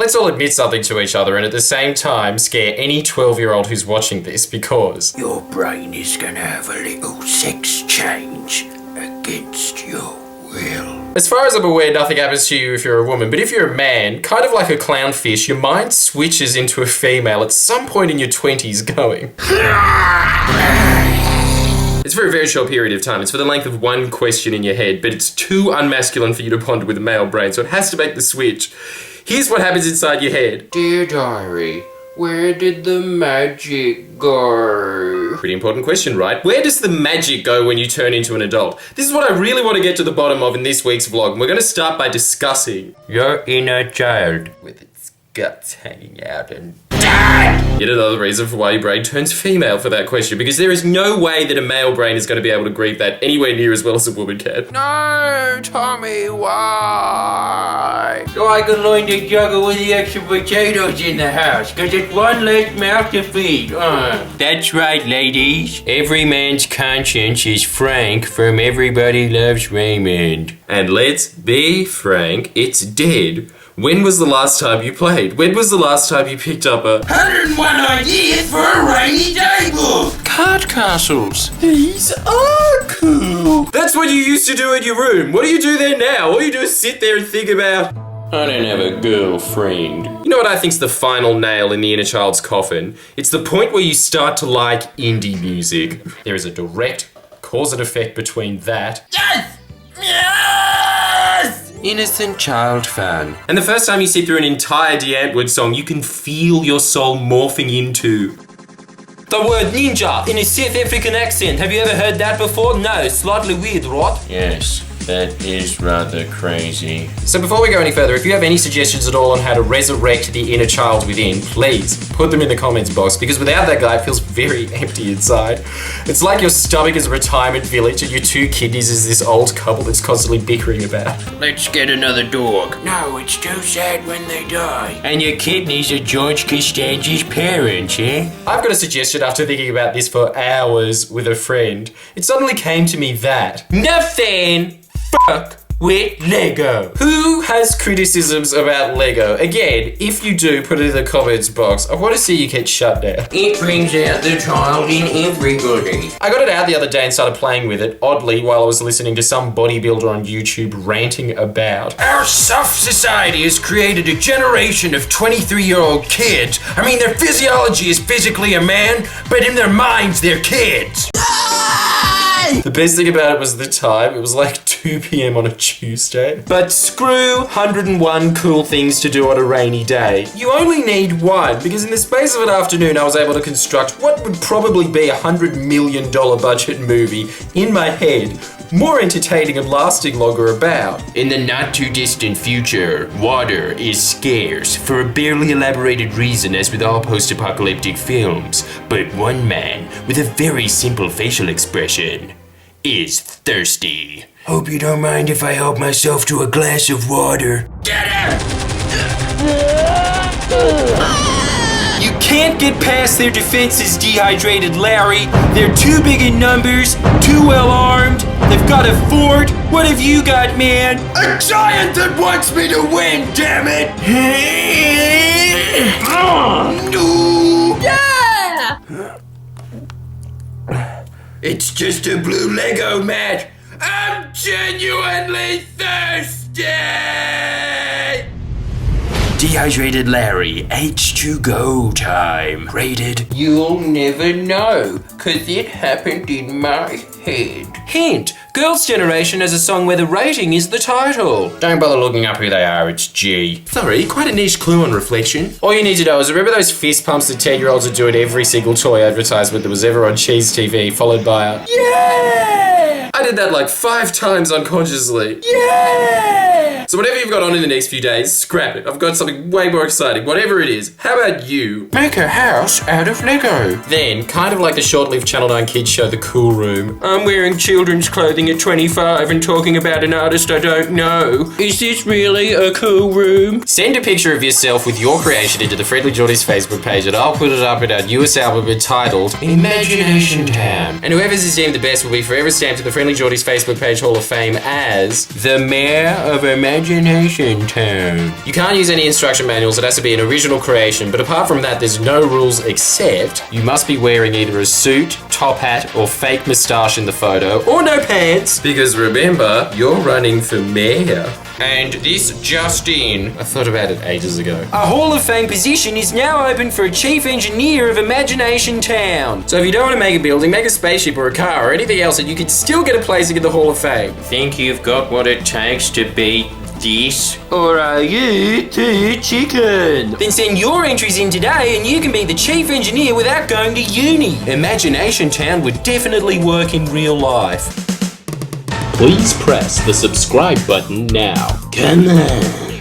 Let's all admit something to each other and at the same time scare any 12-year-old who's watching this because your brain is gonna have a little sex change against your will. As far as I'm aware, nothing happens to you if you're a woman, but if you're a man, kind of like a clownfish, your mind switches into a female at some point in your 20s going. It's for a very short period of time. It's for the length of one question in your head, but it's too unmasculine for you to ponder with a male brain, so it has to make the switch. Here's what happens inside your head. Dear diary, where did the magic go? Pretty important question, right? Where does the magic go when you turn into an adult? This is what I really want to get to the bottom of in this week's vlog, and we're going to start by discussing your inner child with its guts hanging out and dead! Yet another reason for why your brain turns female for that question, because there is no way that a male brain is going to be able to grieve that anywhere near as well as a woman can. No, Tommy, why? So I can learn to juggle with the extra potatoes in the house, because it's one less mouth to feed. That's right, ladies. Every man's conscience is Frank from Everybody Loves Raymond. And let's be frank, it's dead. When was the last time you played? When was the last time you picked up a 101 ideas for a rainy day book? Card castles. These are cool. That's what you used to do in your room. What do you do there now? All you do is sit there and think about... I don't have a girlfriend. You know what I think's the final nail in the inner child's coffin? It's the point where you start to like indie music. There is a direct cause and effect between that... Yes! Yes! Innocent child fan. And the first time you sit through an entire D'Antwoord song, you can feel your soul morphing into... The word ninja in a South African accent. Have you ever heard that before? No, slightly weird, right? Yes, that is rather crazy. So before we go any further, if you have any suggestions at all on how to resurrect the inner child within, please put them in the comments box, because without that guy, it feels very empty inside. It's like your stomach is a retirement village and your two kidneys is this old couple that's constantly bickering about. Let's get another dog. No, it's too sad when they die. And your kidneys are George Costanza's parents, eh? I've got a suggestion after thinking about this for hours with a friend. It suddenly came to me that... Nothing! Fuck with Lego. Who has criticisms about Lego? Again, if you do, put it in the comments box. I want to see you get shut down. It brings out the child in everybody. I got it out the other day and started playing with it, oddly, while I was listening to some bodybuilder on YouTube ranting about our soft society has created a generation of 23-year-old kids. I mean, their physiology is physically a man, but in their minds, they're kids. The best thing about it was the time. It was like 2 p.m. on a Tuesday. But screw 101 cool things to do on a rainy day. You only need one, because in the space of an afternoon I was able to construct what would probably be $100 million budget movie in my head, more entertaining and lasting longer about. In the not too distant future, water is scarce for a barely elaborated reason, as with all post-apocalyptic films. But one man with a very simple facial expression is thirsty. Hope you don't mind if I help myself to a glass of water. Get him! You can't get past their defenses, Dehydrated Larry. They're too big in numbers, too well armed. They've got a fort. What have you got, man? A giant that wants me to win, damn it! No! Yeah! It's just a blue Lego, Matt. I'm genuinely thirsty! Dehydrated Larry, H2Go time. Rated, you'll never know, cause it happened in my head. Hint, Girls' Generation has a song where the rating is the title. Don't bother looking up who they are, it's G. Sorry, quite a niche clue on reflection. All you need to know is remember those fist pumps that 10-year-olds would do at every single toy advertisement that was ever on Cheese TV, followed by a Yeah! I did that like 5 times unconsciously. Yeah! So whatever you've got on in the next few days, scrap it. I've got something way more exciting, whatever it is. How about you? Make a house out of Lego. Then, kind of like the short-lived Channel 9 kids show The Cool Room, I'm wearing children's clothing at 25 and talking about an artist I don't know. Is this really a cool room? send a picture of yourself with your creation into the Friendly Geordies Facebook page and I'll put it up in our newest album entitled Imagination Town. And whoever's is deemed the best will be forever stamped to the Friendly OnlyJordy's Facebook page Hall of Fame as the Mayor of Imagination Town. You can't use any instruction manuals, it has to be an original creation, but apart from that, there's no rules except you must be wearing either a suit, top hat, or fake moustache in the photo, or no pants, because remember, you're running for mayor. And this just in. I thought about it ages ago. A Hall of Fame position is now open for a Chief Engineer of Imagination Town. So if you don't want to make a building, make a spaceship or a car or anything else, and you can still get a place in the Hall of Fame. Think you've got what it takes to beat this? Or are you too chicken? Then send your entries in today and you can be the Chief Engineer without going to uni. Imagination Town would definitely work in real life. Please press the subscribe button now. Come on.